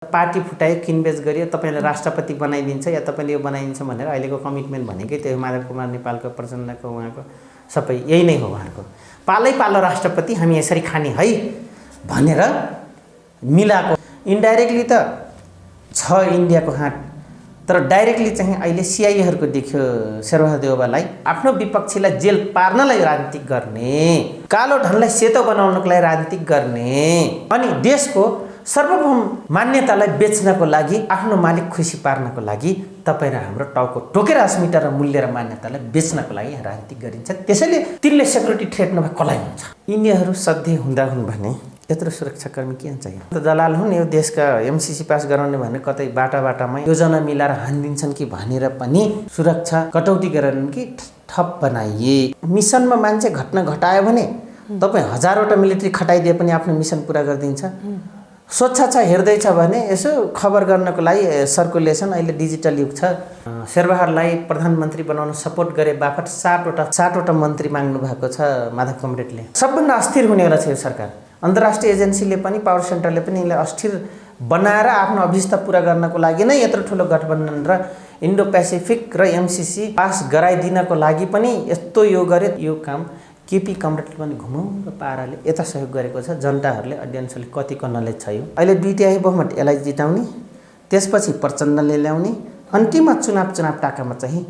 Party फुटायो, किनबेच गरियो, तपाईँले राष्ट्रपति बनाइदिन्छ या तपाईँले यो बनाइदिन्छ भनेर अहिलेको कमिटमेन्ट भनेकै त्यो माधव कुमार नेपालको प्रचण्डको उहाँको सबै यही नै हो। उहाँहरूको पालै पालो राष्ट्रपति हामी यसरी खाने है भनेर मिलाएको। इन्डाइरेक्टली त छ इन्डियाको हात, तर डाइरेक्टली चाहिँ अहिले सिआइएहरूको देख्यो शेरबहादुर देउवालाई आफ्नो विपक्षीलाई जेल पार्नलाई राजनीतिक गर्ने, कालो धनलाई सेतो बनाउनको लागि राजनीतिक गर्ने, अनि देशको सर्वभौम मान्यतालाई बेच्नको लागि, आफ्नो मालिक खुसी पार्नको लागि तपाईँ र हाम्रो टाउको टोकेर अस्मिता र मूल्य र मान्यतालाई बेच्नको लागि यहाँ राजनीतिक गरिन्छ। त्यसैले तिनले सेक्युरिटी थ्रेट नभए कसलाई हुन्छ? यिनीहरू सधैँ हुँदा हुन् भने यत्रो सुरक्षाकर्मी किन चाहियो? त दलाल हुन्, यो देशका एमसिसी पास गराउने भने कतै बाटामा योजना मिलाएर हानिदिन्छन् कि भनेर पनि सुरक्षा कटौती गरेनन् कि थप बनाइए। मिसनमा मान्छे घटना घटायो भने तपाईँ हजारवटा मिलिट्री खटाइदिए पनि आफ्नो मिसन पुरा गरिदिन्छ। स्वच्छ छ हेर्दैछ भने यसो खबर गर्नको लागि सर्कुलेसन अहिले डिजिटल युग छ। शेरबहादुरलाई प्रधानमन्त्री बनाउन सपोर्ट गरे बापत 7वटा मन्त्री माग्नु भएको छ माधव कमरेडले। सबभन्दा अस्थिर हुनेवाला छ यो सरकार। अन्तर्राष्ट्रिय एजेन्सीले पनि, पावर सेन्टरले पनि यसलाई अस्थिर बनाएर आफ्नो अभिष्ट पुरा गर्नको लागि नै यत्रो ठुलो गठबन्धन र इन्डो पेसिफिक र एमसिसी पास गराइदिनको लागि पनि यस्तो यो गरे। यो काम केपी कमरेडले पनि घुमाउरो पाराले यता सहयोग गरेको छ। जनताहरूले अध्ययनले कतिको नलेज छ यो। अहिले 2/3 बहुमत यसलाई जिताउने, त्यसपछि प्रचण्डले ल्याउने, अन्तिममा चुनाव टाकामा चाहिँ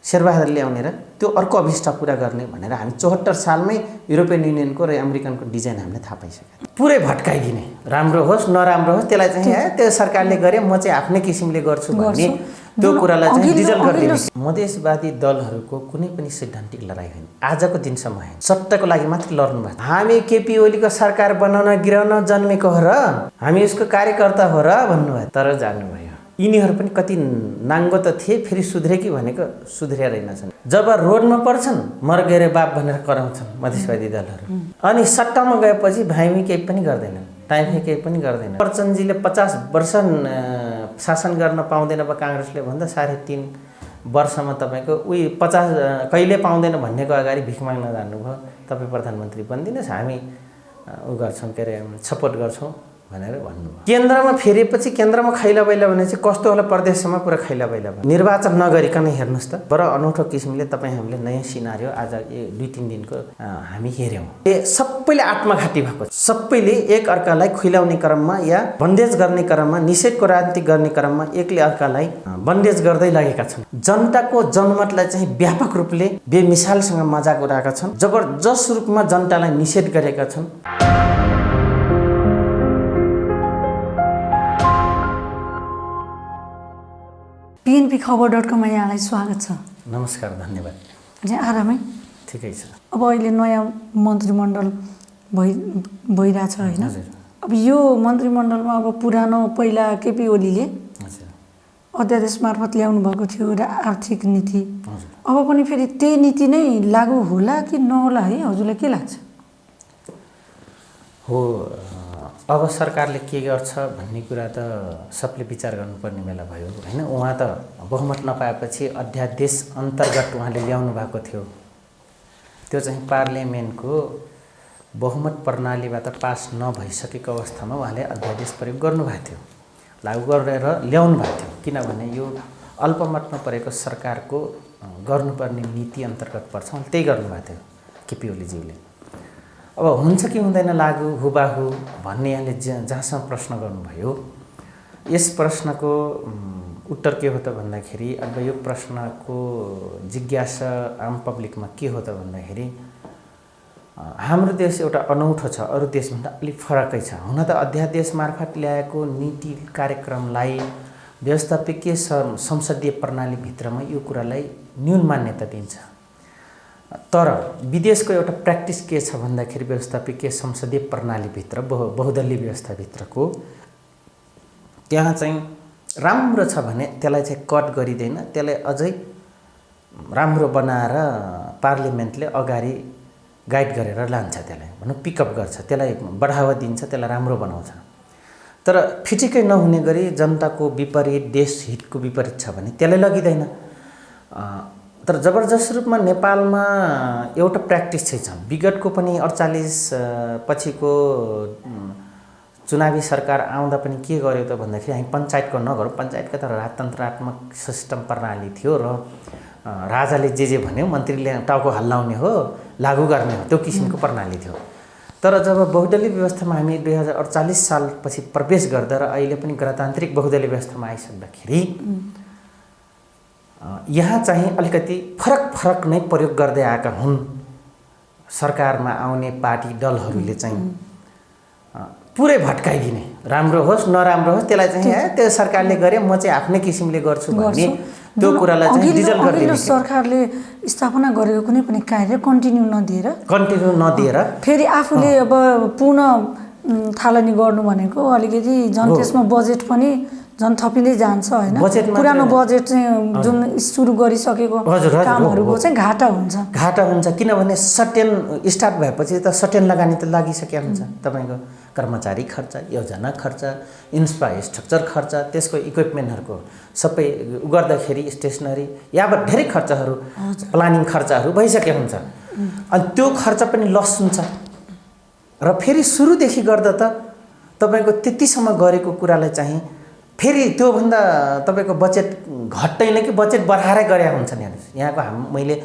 शेरबहादुर ल्याउने र त्यो अर्को अभिष्ट पुरा गर्ने भनेर हामी 74 सालमै युरोपियन युनियनको र अमेरिकनको डिजाइन हामीले थाहा पाइसक्यौँ। पुरै भट्काइदिने, राम्रो होस् नराम्रो होस् त्यसलाई चाहिँ त्यो सरकारले गरे म चाहिँ आफ्नै किसिमले गर्छु भन्ने त्यो कुरालाई चाहिँ डिजल गरिदिने। मधेसवादी दलहरूको कुनै पनि सैद्धान्तिक लडाइँ होइन, आजको दिनसम्म होइन, सत्ताको लागि मात्र लड्नु भएको। हामी केपी ओलीको सरकार बनाउन गिराउन जन्मेको हो र, हामी उसको कार्यकर्ता हो र भन्नुभयो, तर जानुभयो। यिनीहरू पनि कति नाङ्गो त थिए, फेरि सुध्रे कि भनेको सुध्रिया रहेनछन्। जब रोडमा पर्छन् मर्गेरे बाप भनेर कराउँछन् मधेसवादी दलहरू, अनि सट्टामा गएपछि भाइमी केही पनि गर्दैनन्, टाइममै केही पनि गर्दैन। प्रचण्डजीले 50 वर्ष शासन गर्न पाउँदैन अब काङ्ग्रेसले भन्दा 3.5 वर्षमा तपाईँको 50 कहिले पाउँदैन भन्नेको अगाडि भिख माग्न जानुभयो। तपाईँ प्रधानमन्त्री बनिदिनुहोस्, हामी गर्छौँ, के अरे सपोर्ट गर्छौँ भनेर भन्नुभयो। केन्द्रमा फेरेपछि केन्द्रमा खैलाबैला भने चाहिँ कस्तो होला? प्रदेशसम्म पुरा खैलाबैला भयो। निर्वाचन नगरिकन हेर्नुहोस् त। बडो अनौठो किसिमले तपाईँ हामीले नयाँ सिनारियो आज 2-3 दिनको हामी हेऱ्यौँ। सबैले आत्मघाती भएको, सबैले एक अर्कालाई खुइलाउने क्रममा या बन्देज गर्ने क्रममा, निषेधको राजनीति गर्ने क्रममा एकले अर्कालाई बन्देज गर्दै लगेका छन्। जनताको जनमतलाई चाहिँ व्यापक रूपले बेमिसालसँग मजाक उडाएका छन्, जबरजस्त रूपमा जनतालाई निषेध गरेका छन्। PNP खबर.com मा यहाँलाई स्वागत छ। नमस्कार, धन्यवाद। अझै आरामै? ठिकै छ। अब अहिले नयाँ मन्त्रीमण्डल भइरहेछ होइन? अब यो मन्त्रीमण्डलमा अब पुरानो पहिला केपी ओलीले अध्यादेश मार्फत ल्याउनु भएको थियो र आर्थिक नीति, अब पनि फेरि त्यही नीति नै लागू होला कि नहोला है? हजुरलाई के लाग्छ? हो, अब सरकारले के गर्छ भन्ने कुरा त सबले विचार गर्नुपर्ने बेला भयो होइन। उहाँ त बहुमत नपाएपछि अध्यादेश अन्तर्गत उहाँले ल्याउनु भएको थियो, त्यो चाहिँ पार्लियामेन्टको बहुमत प्रणालीबाट पास नभइसकेको अवस्थामा उहाँले अध्यादेश प्रयोग गर्नुभएको थियो, लागू गरेर ल्याउनु भएको थियो। किनभने यो अल्पमतमा परेको सरकारको गर्नुपर्ने नीति अन्तर्गत पर्छ, त्यही गर्नुभएको थियो केपी ओलीज्यूले। अब हुन्छ कि हुँदैन लागू हुबाहु भन्ने यहाँले जहाँसम्म प्रश्न गर्नुभयो, यस प्रश्नको उत्तर के हो त भन्दाखेरि, अब यो प्रश्नको जिज्ञासा आम पब्लिकमा के हो त भन्दाखेरि, हाम्रो देश एउटा अनौठो छ, अरू देशभन्दा अलिक फरकै छ। हुन त अध्यादेश मार्फत ल्याएको नीति कार्यक्रमलाई व्यवस्थापकीय संसदीय प्रणालीभित्रमा यो कुरालाई न्यून मान्यता दिन्छ। तर विदेशको एउटा प्र्याक्टिस के छ भन्दाखेरि, व्यवस्थापकीय संसदीय प्रणालीभित्र बहुदलीय व्यवस्थाभित्रको त्यहाँ चाहिँ राम्रो छ भने त्यसलाई चाहिँ कट गरिँदैन, त्यसलाई अझै राम्रो बनाएर पार्लियामेन्टले अगाडि गाइड गरेर लान्छ, त्यसलाई भनौँ पिकअप गर्छ, त्यसलाई बढावा दिन्छ, त्यसलाई राम्रो बनाउँछ। तर फिटिकै नहुने गरी जनताको विपरीत, देश हितको विपरीत छ भने त्यसलाई लगिँदैन। तर जबरजस्त रूपमा नेपालमा एउटा प्र्याक्टिस चाहिँ छ, विगतको पनि 48 पछिको चुनावी सरकार आउँदा पनि के गर्यो त भन्दाखेरि हामी पञ्चायतको नगरौँ, पञ्चायतको त राजतन्त्रात्मक सिस्टम प्रणाली थियो र राजाले जे भन्यो मन्त्रीले टाउको हल्लाउने हो, लागू गर्ने हो, त्यो किसिमको प्रणाली थियो। तर जब बहुदलीय व्यवस्थामा हामी 2048 सालपछि प्रवेश गर्दा र अहिले पनि गणतान्त्रिक बहुदलीय व्यवस्थामा आइसक्दाखेरि यहाँ चाहिँ अलिकति फरक नै प्रयोग गर्दै आएका हुन् सरकारमा आउने पार्टी दलहरूले चाहिँ पुरै भट्काइदिने, राम्रो होस् नराम्रो होस् त्यसलाई चाहिँ त्यो सरकारले गरे म चाहिँ आफ्नै किसिमले गर्छु भन्ने त्यो कुरालाई चाहिँ डिजल गरिदिने। सरकारले स्थापना गरेको कुनै पनि कार्य कन्टिन्यू नदिएर फेरि आफूले अब पुनः थालनी गर्नु भनेको अलिकति झन् त्यसमा बजेट पनि झन् थपिँदै जान्छ होइन। पुरानो बजेट चाहिँ जुन सुरु गरिसकेको कामहरूको चाहिँ घाटा हुन्छ किनभने सटेन स्टार्ट भएपछि त सटेन लगानी त लागिसकेको हुन्छ। तपाईँको कर्मचारी खर्च, योजना खर्च, इन्फ्रास्ट्रक्चर खर्च, त्यसको इक्विपमेन्टहरूको सबै गर्दाखेरि स्टेसनरी यावत धेरै खर्चहरू, प्लानिङ खर्चहरू भइसकेको हुन्छ। अनि त्यो खर्च पनि लस हुन्छ र फेरि सुरुदेखि गर्दा त तपाईँको त्यतिसम्म गरेको कुरालाई चाहिँ फेरि त्योभन्दा तपाईँको बजेट घट्दैन कि बजेट बढाएरै गरे हुन्छ नि। यहाँको मैले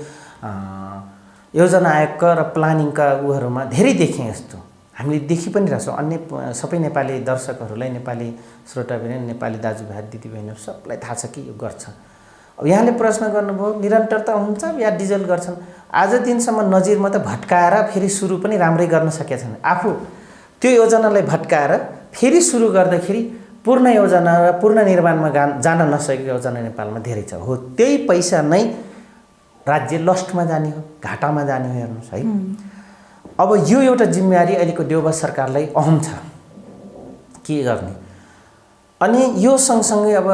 योजना आयोगका र प्लानिङका उहरूमा धेरै देखेँ यस्तो, हामीले देखि पनि रहेछौँ। अन्य सबै नेपाली दर्शकहरूलाई, नेपाली श्रोताबिन, नेपाली दाजुभाइ दिदीबहिनीहरू सबलाई थाहा छ कि यो गर्छ। अब यहाँले प्रश्न गर्नुभयो निरन्तरता हुन्छ या डिजल गर्छन्। आज दिनसम्म नजिरमा त भट्काएर फेरि सुरु पनि राम्रै गर्न सकेका छैन। आफू त्यो योजनालाई भट्काएर फेरि सुरु गर्दाखेरि पूर्ण योजना र पूर्ण निर्माणमा जान नसकेको योजना नेपालमा धेरै छ। हो, त्यही पैसा नै राज्य लस्टमा जाने हो, घाटामा जाने हो। हेर्नुहोस् है, अब यो एउटा जिम्मेवारी अहिलेको देउबा सरकारलाई अहम छ के गर्ने। अनि यो सँगसँगै अब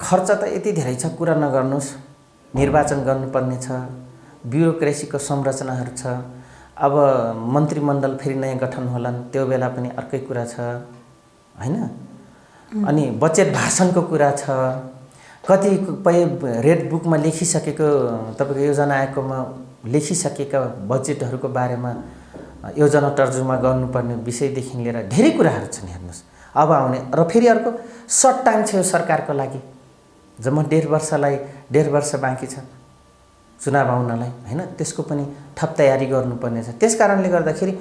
खर्च त यति धेरै छ, कुरा नगर्नुहोस्। निर्वाचन गर्नुपर्ने छ, ब्युरोक्रेसीको संरचनाहरू छ, अब मन्त्रीमण्डल फेरि नयाँ गठन होलान्, त्यो बेला पनि अर्कै कुरा छ होइन। अनि बजेट भाषणको कुरा छ, कतिपय रेड बुकमा लेखिसकेको तपाईँको योजना आयोगमा लेखिसकेका बजेटहरूको बारेमा योजना तर्जुमा गर्नुपर्ने विषयदेखि लिएर धेरै कुराहरू छन्। हेर्नुहोस् अब आउने र फेरि अर्को सर्ट टाइम छ यो सरकारको लागि, जम्मा 1.5 वर्ष बाँकी छ चुनाव आउनलाई होइन। त्यसको पनि थप तयारी गर्नुपर्ने छ। त्यस कारणले गर्दाखेरि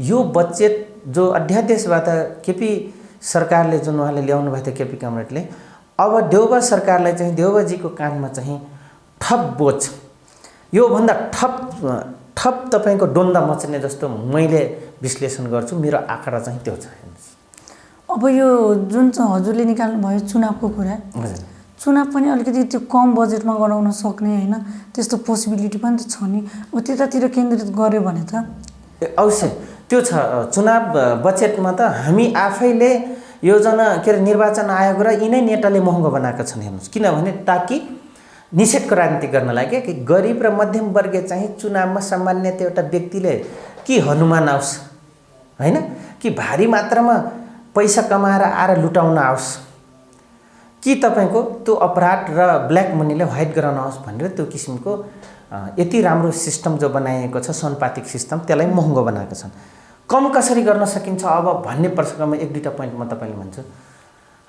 यो बजेट जो अध्यादेशबाट केपी सरकारले जुन उहाँले ल्याउनु भएको थियो, केपी कामरेडले, अब देउबा सरकारलाई चाहिँ देउबाजीको कानमा चाहिँ ठप बोझ, योभन्दा ठप तपाईँको द्वन्द्व मच्ने जस्तो मैले विश्लेषण गर्छु। मेरो आँकडा चाहिँ त्यो छ। अब यो जुन चाहिँ हजुरले निकाल्नुभयो चुनावको कुरा, चुनाव पनि अलिकति त्यो कम बजेटमा गराउन सक्ने होइन, त्यस्तो पोसिबिलिटी पनि त छ नि। अब त्यतातिर केन्द्रित गऱ्यो भने त अवश्य त्यो छ। चुनाव बजेटमा त हामी आफैले योजना के अरे निर्वाचन आयोग र यिनै नेताले महँगो बनाएका छन्। हेर्नुहोस्, किनभने ताकि निषेध क्रान्ति गर्न लागि कि गरिब र मध्यम वर्ग चाहिँ चुनावमा सामान्यतः एउटा व्यक्तिले कि हनुमान आओस् होइन, कि भारी मात्रामा पैसा कमाएर आएर लुटाउन आओस्, कि तपाईँको त्यो अपराध र ब्ल्याक मनीले व्हाइट गराउन आओस् भनेर त्यो किसिमको यति राम्रो सिस्टम जो बनाइएको छ सनपातिक सिस्टम, त्यसलाई महँगो बनाएका छन्। कम कसरी गर्न सकिन्छ अब भन्ने प्रसङ्गमा 1-2 पोइन्ट म तपाईँले भन्छु।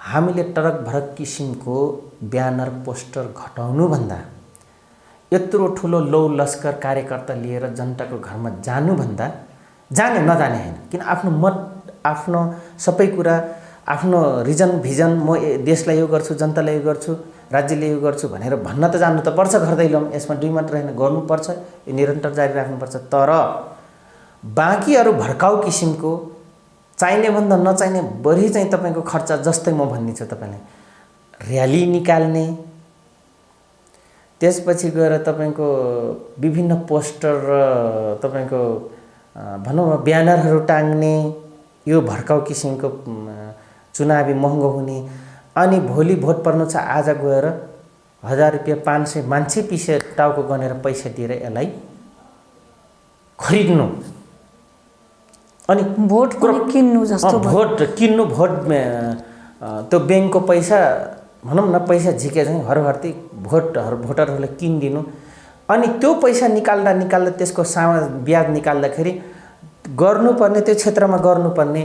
हामीले टरक भरक किसिमको ब्यानर पोस्टर घटाउनुभन्दा यत्रो ठुलो लौ लस्कर कार्यकर्ता लिएर जनताको घरमा जानुभन्दा, जाने नजाने होइन, किन आफ्नो मत, आफ्नो सबै कुरा, आफ्नो रिजन भिजन, म देशलाई यो गर्छु, जनतालाई यो गर्छु, राज्यले यो गर्छु भनेर भन्न त जानु त पर्छ, गर्दै लौँ, यसमा 2 मात्र होइन, गर्नुपर्छ, यो निरन्तर जारी राख्नुपर्छ। तर बाँकी अरू भड्काउ किसिमको चाहिने भन्दा नचाहिने बढी चाहिँ तपाईँको खर्च, जस्तै म भनिदिन्छु तपाईँलाई, र्याली निकाल्ने, त्यसपछि गएर तपाईँको विभिन्न पोस्टर र तपाईँको भनौँ ब्यानरहरू टाङ्ने, यो भड्काउ किसिमको चुनावी महँगो हुने। अनि भोलि भोट पर्नु छ, आज गएर 1000 रुपियाँ 500 मान्छे पछि टाउको गनेर पैसा दिएर यसलाई खरिद्नु, अनि भोट किन्नु जस्तो, भोट किन्नु, भोट त्यो ब्याङ्कको पैसा भनौँ न, पैसा झिके चाहिँ हरहर्ती भोटरहरूलाई किनिदिनु। अनि त्यो पैसा निकाल्दा त्यसको ब्याज निकाल्दाखेरि गर्नुपर्ने, त्यो क्षेत्रमा गर्नुपर्ने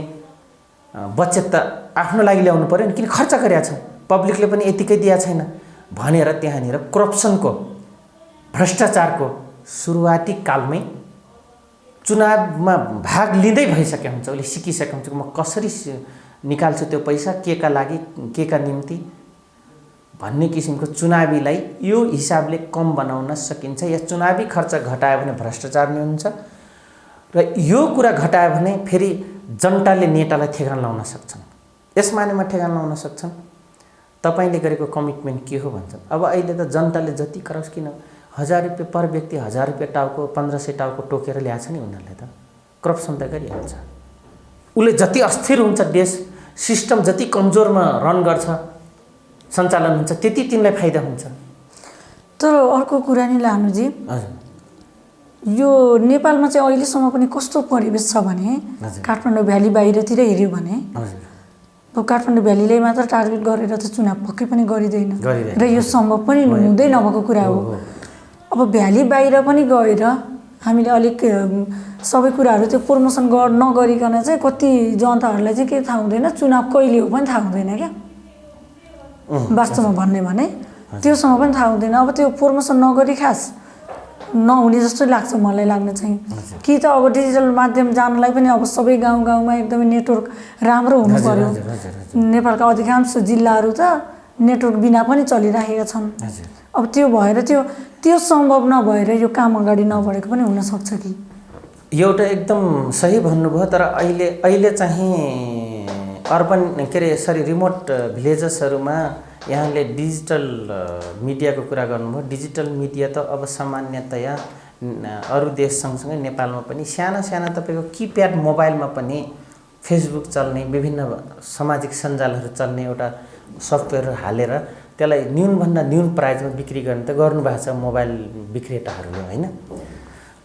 बचत त आफ्नो लागि ल्याउनु पर्यो नि, किन खर्च गरेका छौँ, पब्लिकले पनि यतिकै दिएको छैन भनेर त्यहाँनिर करप्सनको भ्रष्टाचारको सुरुवाती कालमै चुनावमा भाग लिँदै भइसकेको हुन्छ, उसले सिकिसकेको हुन्छ म कसरी निकाल्छु त्यो पैसा, के का लागि, के का निम्ति भन्ने किसिमको चुनावीलाई यो हिसाबले कम बनाउन सकिन्छ। या चुनावी खर्च घटायो भने भ्रष्टाचार नै हुन्छ र यो कुरा घटायो भने फेरि जनताले नेतालाई ठेगान लाउन सक्छन्, यस मानेमा ठेगान लाउन सक्छन् तपाईँले गरेको कमिटमेन्ट के हो भन्छन्। अब अहिले त जनताले जति कराओस् किन 1000 रुपियाँ पर व्यक्ति 1000 रुपियाँ टाउको 1500 टाउको टोकेर ल्याएको छ नि उनीहरूले त करप्सन त गरिहाल्छ। उसले जति अस्थिर हुन्छ देश सिस्टम जति कमजोरमा रन गर्छ सञ्चालन हुन्छ त्यति तिमीलाई फाइदा हुन्छ। तर अर्को कुरा नि लानुजी, हजुर यो नेपालमा चाहिँ अहिलेसम्म पनि कस्तो परिवेश छ भने काठमाडौँ भ्याली बाहिरतिर हेऱ्यो भने अब काठमाडौँ भ्यालीलाई मात्र टार्गेट गरेर त चुनाव पक्कै पनि गरिँदैन र यो सम्भव पनि हुँदै नभएको कुरा हो। अब भ्याली बाहिर पनि गएर हामीले अलिक सबै कुराहरू त्यो प्रमोसन नगरिकन चाहिँ कति जनताहरूलाई चाहिँ के थाहा हुँदैन, चुनाव कहिले हो पनि थाहा हुँदैन क्या वास्तवमा भन्ने भने त्योसम्म पनि थाहा हुँदैन। अब त्यो प्रमोसन नगरी खास नहुने जस्तो लाग्छ मलाई लाग्न चाहिँ, कि त अब डिजिटल माध्यम जानलाई पनि अब सबै गाउँ गाउँमा एकदमै नेटवर्क राम्रो हुनु पर्यो। नेपालका अधिकांश जिल्लाहरू त नेटवर्क बिना पनि चलिरहेका छन्। अब त्यो भएर त्यो सम्भव नभएर यो काम अगाडि नबढेको पनि हुनसक्छ कि। एउटा एकदम सही भन्नुभयो, तर अहिले चाहिँ अर्बन के अरे सरी रिमोट भिलेजेसहरूमा यहाँले डिजिटल मिडियाको कुरा गर्नुभयो। डिजिटल मिडिया त अब सामान्यतया अरू देश सँगसँगै नेपालमा पनि साना साना तपाईँको किप्याड मोबाइलमा पनि फेसबुक चल्ने, विभिन्न सामाजिक सञ्जालहरू चल्ने एउटा सफ्टवेयर हालेर त्यसलाई न्यूनभन्दा न्यून प्राइजमा बिक्री गर्ने त गर्नुभएको छ मोबाइल विक्रेताहरूले होइन।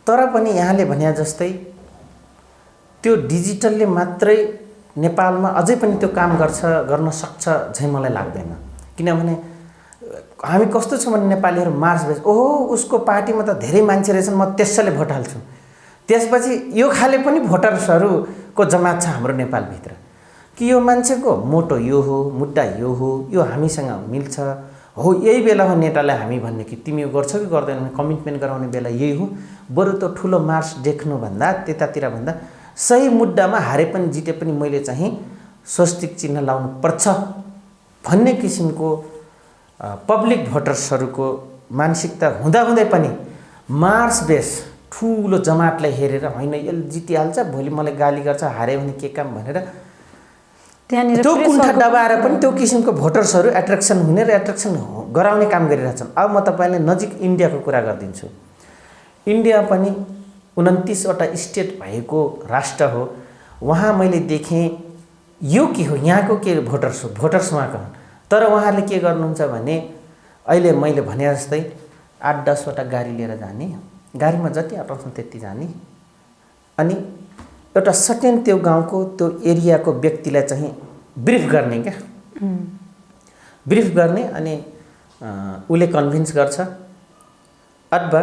तर पनि यहाँले भने जस्तै त्यो डिजिटलले मात्रै नेपालमा अझै पनि त्यो काम गर्न सक्छ झै मलाई लाग्दैन। किनभने हामी कस्तो छौँ भने नेपालीहरू मार्च बेस ओहो उसको पार्टीमा त धेरै मान्छे रहेछन् म त्यसैले भोट हाल्छु, त्यसपछि यो खाले पनि भोटर्सहरूको जमात छ हाम्रो नेपालभित्र कि यो मान्छेको मोटो यो हो, मुद्दा यो हो, यो हामीसँग मिल्छ हो, यही बेला हो नेतालाई हामी भन्ने कि तिमी यो गर्छौ कि गर्दैन भने कमिटमेन्ट गराउने बेला यही हो। बरु त ठुलो मार्च देख्नुभन्दा त्यतातिर भन्दा सही मुद्दामा हारे पनि जिते पनि मैले चाहिँ स्वस्तिक चिन्ह लाउनु पर्छ भन्ने किसिमको पब्लिक भोटर्सहरूको मानसिकता हुँदाहुँदै पनि मार्च बेस ठुलो जमातलाई हेरेर होइन यसले जितिहाल्छ भोलि मलाई गाली गर्छ हारे भने के काम भनेर त्यहाँनिर त्यो कुण्ठा दबाएर पनि त्यो किसिमको भोटर्सहरू एट्र्याक्सन हुने र एट्र्याक्सन गराउने काम गरिरहेछन्। अब म तपाईँलाई नजिक इन्डियाको कुरा गरिदिन्छु। इन्डिया पनि 29वटा स्टेट भएको राष्ट्र हो। वहाँ मैले देखेँ यो के हो, यहाँको के भोटर्स उहाँको, तर उहाँहरूले के गर्नुहुन्छ भने अहिले मैले भने जस्तै 8-10वटा गाडी लिएर जाने, गाडीमा जति अटाउँछ त्यति जाने, अनि एउटा सर्टेन त्यो गाउँको त्यो एरियाको व्यक्तिलाई चाहिँ ब्रिफ गर्ने क्या, ब्रिफ गर्ने अनि उसले कन्भिन्स गर्छ। अथवा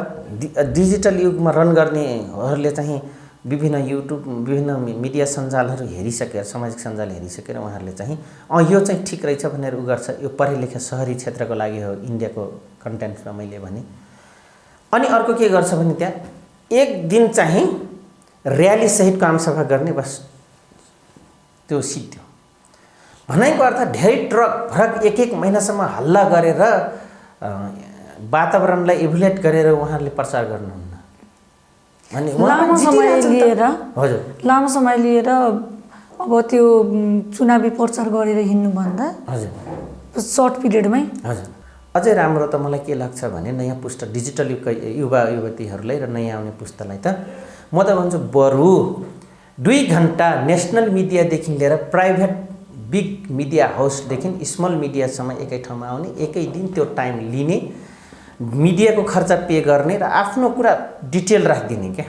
डिजिटल युगमा रन गर्नेहरूले चाहिँ विभिन्न युट्युब विभिन्न मिडिया सञ्जालहरू हेरिसकेर सामाजिक सञ्जाल हेरिसकेर उहाँहरूले चाहिँ यो चाहिँ ठिक रहेछ भनेर उ गर्छ। यो पढे लेखे सहरी क्षेत्रको लागि हो इन्डियाको कन्टेन्टमा मैले भने। अनि अर्को के गर्छ भने त्यहाँ एक दिन चाहिँ र्याली सहितको आमसभा गर्ने, बस त्यो सिद्धो भनाइको अर्थ धेरै ट्रक भरक एक महिनासम्म हल्ला गरेर वातावरणलाई इभुलेट गरेर उहाँहरूले प्रचार गर्नुहुन्न। अनि लामो समय लिएर अब त्यो चुनावी प्रचार गरेर हिँड्नुभन्दा हजुर सर्ट पिरियडमै हजुर अझै राम्रो त मलाई के लाग्छ भने नयाँ पुस्ता डिजिटल युगका युवा युवतीहरूलाई र नयाँ आउने पुस्तालाई त म त भन्छु बरु 2 घण्टा नेसनल मिडियादेखि लिएर प्राइभेट बिग मिडिया हाउसदेखि स्मल मिडियासम्म एकै ठाउँमा आउने, एकै दिन त्यो टाइम लिने, मिडियाको खर्च पे गर्ने र आफ्नो कुरा डिटेल राखिदिने क्या,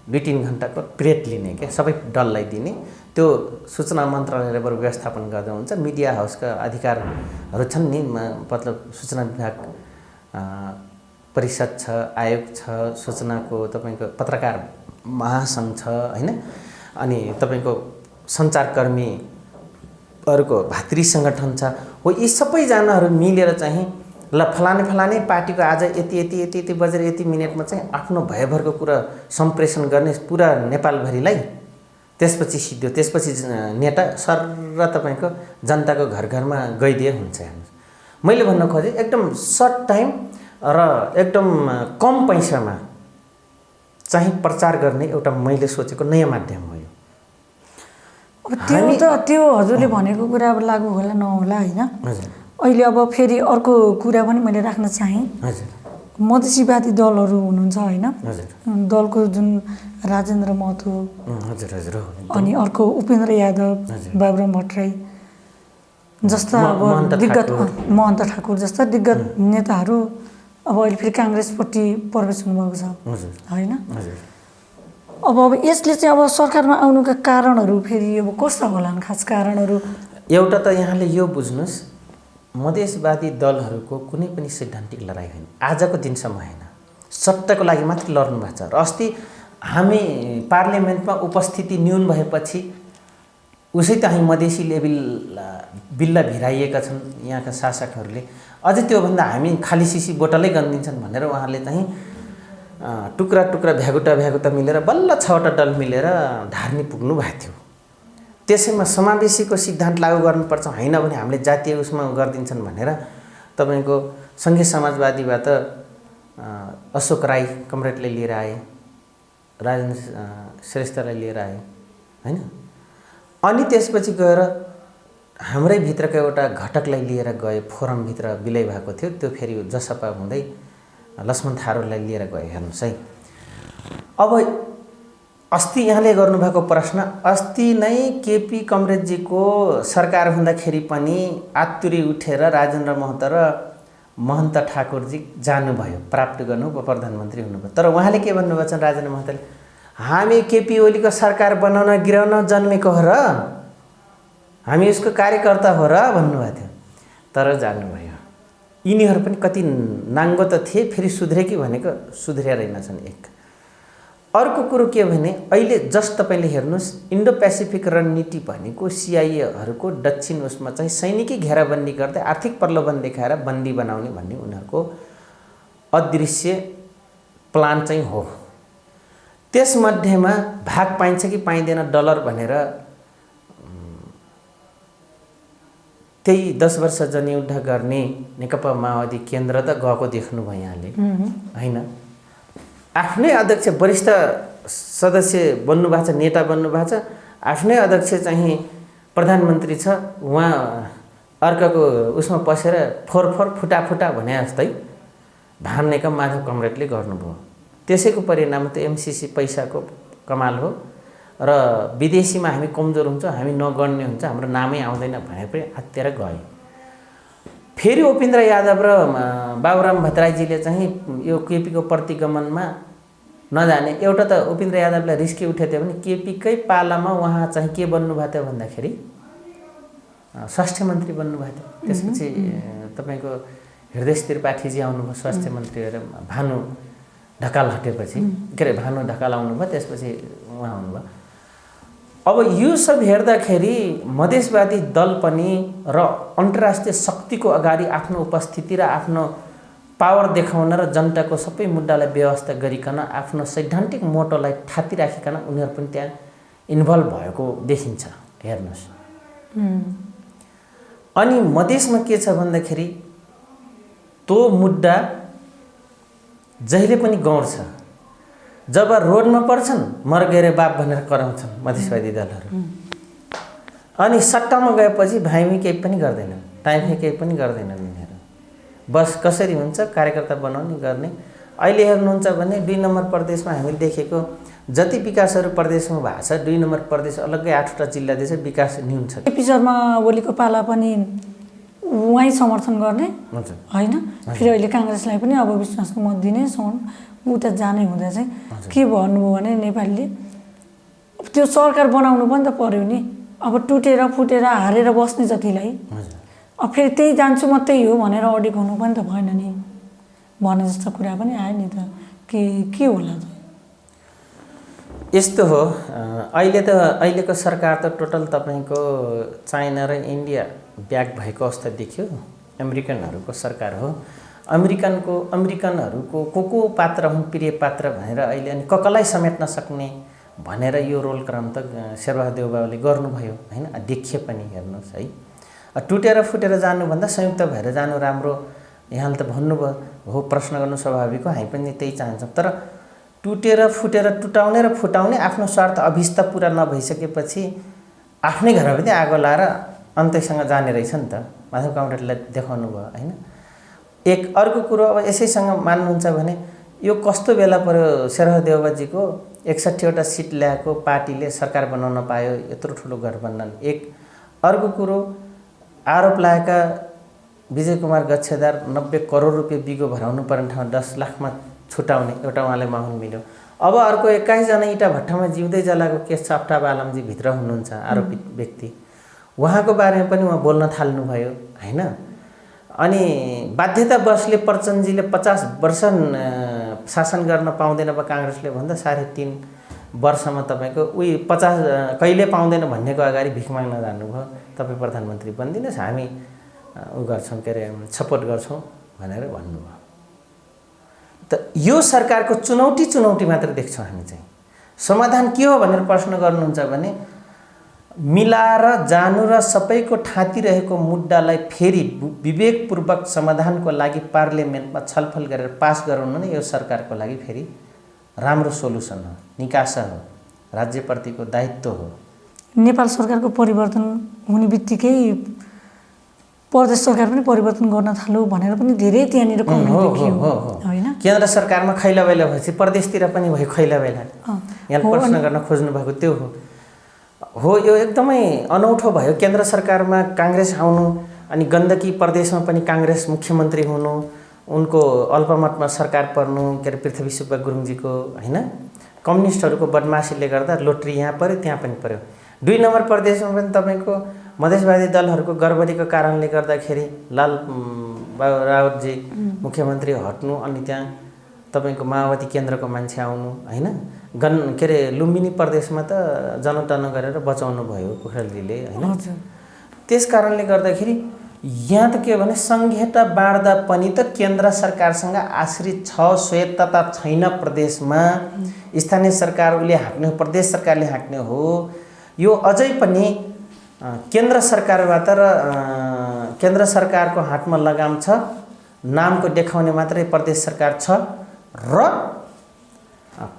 2-3 घण्टाको पिरियड लिने क्या, सबै दललाई दिने। त्यो सूचना मन्त्रालयले बरु व्यवस्थापन गर्दा हुन्छ। मिडिया हाउसका अधिकारहरू छन् नि, मतलब सूचना विभाग परिषद छ, आयोग छ, सूचनाको तपाईँको पत्रकार महासङ्घ छ होइन, अनि तपाईँको सञ्चारकर्मीहरूको भातृ सङ्गठन छ हो यी सबैजनाहरू मिलेर चाहिँ ल फलाने पार्टीको आज यति बजेर यति मिनटमा चाहिँ आफ्नो भयभरको कुरा सम्प्रेषण गर्ने पुरा नेपालभरिलाई त्यसपछि सिद्धो त्यसपछि नेता सर र तपाईँको जनताको घर घरमा गइदिए हुन्छ हेर्नुहोस् मैले भन्न खोजेँ एकदम सर्ट टाइम र एकदम कम पैसामा चाहिँ प्रचार गर्ने एउटा मैले सोचेको नयाँ माध्यम हो यो त्यो हजुरले भनेको कुरा अब लागू होला नहोला होइन हजुर अहिले अब फेरि अर्को कुरा पनि मैले राख्न चाहेँ हजुर मधेसीवादी दलहरू हुनुहुन्छ होइन हजुर दलको जुन राजेन्द्र महतो हजुर हजुर अनि अर्को उपेन्द्र यादव बाबुराम भट्टराई जस्ता अब दिग्गज महन्त ठाकुर जस्ता दिग्गज नेताहरू अब अहिले फेरि काङ्ग्रेसपट्टि प्रवेश हुनुभएको छ होइन अब यसले चाहिँ अब सरकारमा आउनुका कारणहरू फेरि अब कस्ता होलान् खास कारणहरू एउटा त यहाँले यो बुझ्नुहोस् मधेसवादी दलहरूको कुनै पनि सैद्धान्तिक लडाइँ होइन आजको दिनसम्म होइन सट्टाको लागि मात्र लड्नु भएको छ र अस्ति हामी पार्लियामेन्टमा उपस्थिति न्यून भएपछि उसै त हामी मधेसी बिल्ला भिराइएका छन् यहाँका शासकहरूले अझै त्योभन्दा हामी खाली सिसी बोतलै गनिदिन्छन् भनेर उहाँहरूले चाहिँ टुक्रा भ्यागुटा मिलेर बल्ल 6वटा दल मिलेर धार्नी पुग्नु भएको थियो त्यसैमा समावेशीको सिद्धान्त लागू गर्नुपर्छ होइन भने हामीले जातीय उसमा गरिदिन्छन् भनेर तपाईँको सङ्घीय समाजवादीबाट अशोक राई कमरेडले लिएर आए राजेन्द्र श्रेष्ठलाई लिएर आए होइन अनि त्यसपछि गएर हाम्रै भित्रका एउटा घटकलाई लिएर गए फोरमभित्र विलय भएको थियो त्यो फेरि जसपा हुँदै लक्ष्मण थारूलाई लिएर गए हेर्नुहोस् है अब अस्ति यहाँले गर्नुभएको प्रश्न अस्ति नै केपी कमरेडजीको सरकार हुँदाखेरि पनि आत्तुरी उठेर राजेन्द्र महतो र महन्त ठाकुरजी जानुभयो प्राप्त गर्नु प्रधानमन्त्री हुनुभयो तर उहाँले के भन्नुभएको छ राजेन्द्र महतोले हामी केपी ओलीको सरकार बनाउन गिराउन जन्मेको हो र हामी उसको कार्यकर्ता हो र भन्नुभएको थियो तर जानुभयो यिनीहरू पनि कति नाङ्गो त थिए फेरि सुध्रे कि भनेको सुध्रिया रहेनछन् एक अर्को कुरो के भने अहिले जस्ट तपाईँले हेर्नुहोस् इन्डो पेसिफिक रणनीति भनेको सिआइएहरूको दक्षिण उसमा चाहिँ सैनिकी घेराबन्दी गर्दै आर्थिक प्रलोभन देखाएर बन्दी बनाउने भन्ने उनीहरूको अदृश्य प्लान चाहिँ हो त्यसमध्येमा भाग पाइन्छ कि पाइँदैन डलर भनेर त्यही 10 वर्ष जनयुद्ध गर्ने नेकपा माओवादी केन्द्र त गएको देख्नुभयो यहाँले होइन आफ्नै अध्यक्ष वरिष्ठ सदस्य बन्नुभएको छ नेता बन्नुभएको छ आफ्नै अध्यक्ष चाहिँ प्रधानमन्त्री छ उहाँ अर्काको उसमा पसेर फोर फुटा भने जस्तै भाम नेकम माधव कमरेडले गर्नुभयो त्यसैको परिणाम त एमसीसी पैसाको कमाल हो र विदेशीमा हामी कमजोर हुन्छ हामी नगर्ने हुन्छ हाम्रो नामै आउँदैन भनेर पनि हत्याएर गए फेरि उपेन्द्र यादव र बाबुराम भट्टराईजीले चाहिँ यो केपीको प्रतिगमनमा नजाने एउटा त उपेन्द्र यादवलाई रिस्की उठेको थियो भने केपीकै पालामा उहाँ चाहिँ के बन्नुभएको थियो भन्दाखेरि स्वास्थ्य मन्त्री बन्नुभएको थियो त्यसपछि तपाईँको हृदय त्रिपाठीजी आउनुभयो स्वास्थ्य मन्त्री भएर भानु ढकाल हटेपछि के अरे भानु ढकाल आउनुभयो त्यसपछि उहाँ आउनुभयो अब यो सब हेर्दाखेरि मधेसवादी दल पनि र अन्तर्राष्ट्रिय शक्तिको अगाडि आफ्नो उपस्थिति र आफ्नो पावर देखाउन र जनताको सबै मुद्दालाई व्यवस्था गरिकन आफ्नो सैद्धान्तिक मोटोलाई थाती राखिकन उनीहरू पनि त्यहाँ इन्भल्भ भएको देखिन्छ हेर्नुहोस् अनि मधेसमा के छ भन्दाखेरि त्यो मुद्दा जहिले पनि गौर छ जब रोडमा पर्छन् मर गएर बाप भनेर कराउँछन् मधेसवादी दलहरू अनि सट्टामा गएपछि भाइमी केही पनि गर्दैनन् टाइममै केही पनि गर्दैनन् यिनीहरू बस कसरी हुन्छ कार्यकर्ता बनाउने गर्ने अहिले हेर्नुहुन्छ भने 2 नम्बर प्रदेशमा हामीले देखेको जति विकासहरू प्रदेशमा भएको छ 2 नम्बर प्रदेश अलग्गै 8वटा जिल्ला देश विकास न्यून छ केपी शर्मा ओलीको पाला पनि उहाँ समर्थन गर्ने होइन फेरि अहिले काङ्ग्रेसलाई पनि अब विश्वासको मत दिने उता जाने हुँदा चाहिँ के भन्नुभयो भने नेपालीले त्यो सरकार बनाउनु पनि त पर्यो नि अब टुटेर फुटेर हारेर बस्ने जतिलाई अब फेरि त्यही जान्छु म त्यही हो भनेर अडिक हुनु पनि त भएन नि भने जस्तो कुरा पनि आयो नि त के होला त यस्तो हो अहिलेको सरकार त टोटल तपाईँको चाइना र इन्डिया ब्याक भएको अवस्था देखियो। अमेरिकनहरूको सरकार हो। अमेरिकनहरूको को पात्र हुन् प्रिय पात्र भनेर अहिले अनि कसलाई समेट्न सक्ने भनेर यो रोल क्रम त शेरबहादुर देउवाले गर्नुभयो हैन। देखिए पनि हेर्नुहोस् है, टुटेर फुटेर जानुभन्दा संयुक्त भएर जानु राम्रो। यहाँले त भन्नुभयो हो, प्रश्न गर्नु स्वाभाविक हो, हामी पनि त्यही चाहन्छौँ। तर टुटेर फुटेर टुटाउने र फुटाउने आफ्नो स्वार्थ अभिष्ट पुरा नभइसकेपछि आफ्नै घरमा पनि आगो लाएर अन्त्यसँग जाने रहेछ नि त। माधव कामरेडलाई देखाउनु भयो हैन। एक अर्को कुरो अब यसैसँग मान्नुहुन्छ भने यो कस्तो बेला पर्यो, शेरबहादुर देउवाजीको 61वटा सिट ल्याएको पार्टीले सरकार बनाउन पायो, यत्रो ठुलो गठबन्धन। एक अर्को कुरो आरोप लागेका विजय कुमार गच्छेदार 90 करोड रुपियाँ बिगो भराउनु पर्ने ठाउँ 10 लाखमा छुटाउने एउटा उहाँलाई माहौल मिल्यो। अब अर्को 21 जना इँटा भट्टामा जिउँदै जलाएको केस छ, अफ्ताब आलमजी भित्र हुनुहुन्छ आरोपित व्यक्ति, उहाँको बारेमा पनि उहाँ बोल्न थाल्नुभयो हैन। अनि बाध्यतावशले प्रचण्डजीले 50 वर्ष शासन गर्न पाउँदैन अब काङ्ग्रेसले भन्दा 3.5 वर्षमा तपाईँको 50 कहिले पाउँदैन भन्नेको अगाडि भिख माग्न जानुभयो। तपाईँ प्रधानमन्त्री बनिदिनुहोस्, हामी गर्छौँ के अरे सपोर्ट गर्छौँ भनेर भन्नुभयो। त यो सरकारको चुनौती मात्र देख्छौँ हामी चाहिँ। समाधान के हो भनेर प्रश्न गर्नुहुन्छ भने मिलाएर जानु र सबैको ठाती रहेको मुद्दालाई फेरि विवेकपूर्वक समाधानको लागि पार्लियामेन्टमा छलफल गरेर पास गराउनु नै यो सरकारको लागि फेरि राम्रो सोलुसन हो, निकासा हो, राज्यप्रतिको दायित्व हो। नेपाल सरकारको परिवर्तन हुने बित्तिकै प्रदेश सरकार पनि परिवर्तन गर्न थाल्यो भनेर पनि धेरै त्यहाँनिर कमेन्ट देखियो हैन। केन्द्र सरकारमा खैलाबैला भएपछि प्रदेशतिर पनि भयो खैलाबैला। यहाँ प्रश्न गर्न खोज्नु भएको त्यो हो। यो एकदमै अनौठो भयो। केन्द्र सरकारमा काङ्ग्रेस आउनु अनि गण्डकी प्रदेशमा पनि काङ्ग्रेस मुख्यमन्त्री हुनु, उनको अल्पमतमा सरकार पर्नु, के अरे पृथ्वी सुब्बा गुरुङजीको हैन। कम्युनिस्टहरूको बदमासीले गर्दा लोट्री यहाँ पर्यो त्यहाँ पनि पर्यो। 2 नम्बर प्रदेशमा पनि तपाईँको मधेसवादी दलहरूको गडबडीको कारणले गर्दाखेरि लाल राउतजी मुख्यमन्त्री हट्नु अनि त्यहाँ तपाईँको माओवादी केन्द्रको मान्छे आउनु हैन। के अरे लुम्बिनी प्रदेशमा त जनतन गरेर बचाउनु भयो पोखरेलजीले हैन। त्यस कारणले गर्दाखेरि यहाँ त के भने संहिता बाँड्दा पनि त केन्द्र सरकारसँग आश्रित छ, स्वायत्तता छैन प्रदेशमा। स्थानीय सरकार उसले हाँक्ने हो, प्रदेश सरकारले हाँक्ने हो। यो अझै पनि केन्द्र सरकारबाट र केन्द्र सरकारको हातमा लगाम छ, नामको देखाउने मात्रै प्रदेश सरकार छ र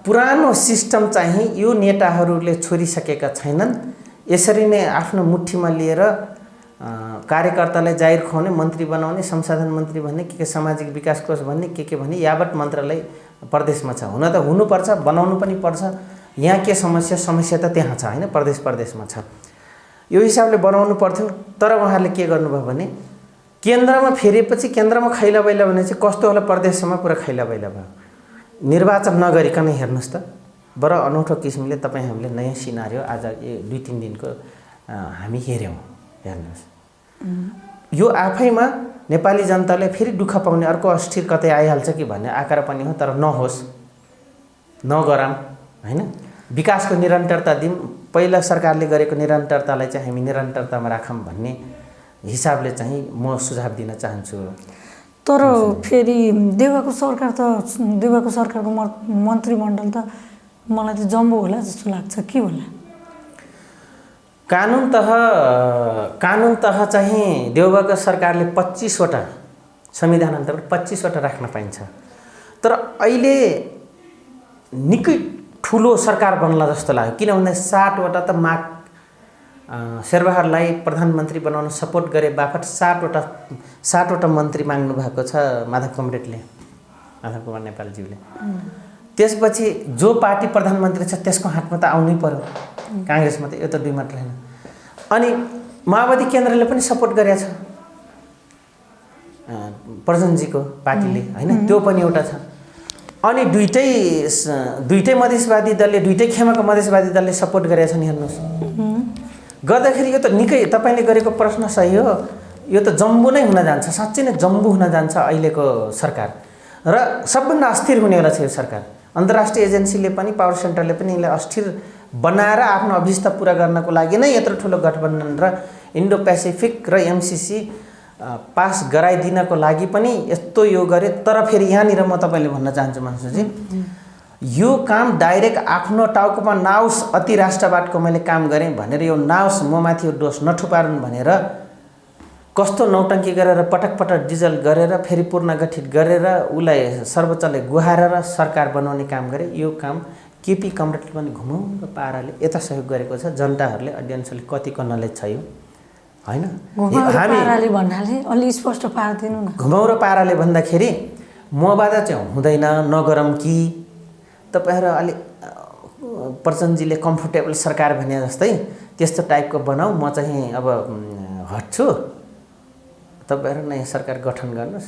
पुरानो सिस्टम चाहिँ यो नेताहरूले छोडिसकेका छैनन्। यसरी नै आफ्नो मुठीमा लिएर कार्यकर्तालाई जाहिर खुवाउने, मन्त्री बनाउने, संसाधन मन्त्री भन्ने, के सामाजिक विकास कोष भन्ने, के भन्ने यावत मन्त्रालय प्रदेशमा छ। हुन त हुनुपर्छ, बनाउनु पनि पर्छ। यहाँ के समस्या त त्यहाँ छ हैन, प्रदेशमा छ। यो हिसाबले बनाउनु पर्थ्यो। तर उहाँहरूले के गर्नुभयो भने केन्द्रमा फेरेपछि केन्द्रमा खैलाबैला भने चाहिँ कस्तो होला, प्रदेशसम्म पुरा खैलाबैला भयो। निर्वाचन नगरिकन हेर्नुहोस् त, बडो अनौठो किसिमले तपाईँ हामीले नयाँ सिनारियो आज 2-3 दिनको हामी हेऱ्यौँ। हेर्नुहोस्, यो आफैमा नेपाली जनताले फेरि दुःख पाउने अर्को अस्थिर कतै आइहाल्छ कि भन्ने आकार पनि हो। तर नहोस्, नगराम हैन। विकासको निरन्तरता दिउँ, पहिला सरकारले गरेको निरन्तरतालाई चाहिँ हामी निरन्तरतामा राखौँ भन्ने हिसाबले चाहिँ म सुझाव दिन चाहन्छु। तर फेरि देउवाको सरकारको मन्त्रीमण्डल त मलाई त जम्बो होला जस्तो लाग्छ, के होला? कानुन तह चाहिँ देउवाको सरकारले 25वटा संविधान अन्तर्गत 25वटा राख्न पाइन्छ। तर अहिले निकै ठुलो सरकार बन्ला जस्तो लाग्यो। किन भन्दा 60वटा त शेरबहादुरलाई प्रधानमन्त्री बनाउन सपोर्ट गरे बापत 60वटा मन्त्री माग्नु भएको छ माधव कुमार नेपालज्यूले। त्यसपछि जो पार्टी प्रधानमन्त्री छ त्यसको हातमा त आउनै पर्यो। काङ्ग्रेसमा त यो त 2 मात्र हैन। अनि माओवादी केन्द्रले पनि सपोर्ट गरेको छ प्रचण्डजीको पार्टीले हैन, त्यो पनि एउटा छ। अनि दुईटै मधेसवादी दलले, दुईटै खेमाको मधेसवादी दलले सपोर्ट गरेका छन्। हेर्नुहोस्, गर्दाखेरि यो त निकै तपाईले गरेको प्रश्न सही हो। यो त जम्बु नै हुन जान्छ, साँच्चै नै जम्बु हुन जान्छ अहिलेको सरकार। र सबभन्दा अस्थिर हुनेवाला छ यो सरकार। अन्तर्राष्ट्रिय एजेन्सीले पनि पावर सेन्टरले पनि यसलाई अस्थिर बनाएर आफ्नो अभिष्ट पुरा गर्नको लागि नै यत्रो ठुलो गठबन्धन र इन्डो पेसिफिक र एमसिसी पास गराइदिनको लागि पनि यस्तो यो गरे। तर फेरि यहाँनिर म तपाईँले भन्न चाहन्छु मनसुजी, यो काम डाइरेक्ट आफ्नो टाउकोमा नाउस अति राष्ट्रवादको मैले काम गरेँ भनेर यो नाउस म माथि यो दोष नठुपारुन् भनेर कस्तो नौटङ्की गरेर पटक पटक डिजल गरेर फेरि पुनर्गठित गरेर उसलाई सर्वोच्चले गुहारेर सरकार बनाउने काम गरे। यो काम केपी कमरेडले पनि घुमाउरो पाराले यता सहयोग गरेको छ। जनताहरूले अडियन्सले कतिको नलेज छ यो हैन। हामी भन्नाले अलि स्पष्ट पार्दिनु न। घुमाउरो पाराले भन्दाखेरि मबाट चाहिँ हुँदैन नगरम कि तपाईहरु अलि प्रचण्डजीले कम्फर्टेबल सरकार भने जस्तै त्यस्तो टाइपको बनाऊ, म चाहिँ अब हट्छु, तपाईहरु नयाँ सरकार गठन गर्नुस्।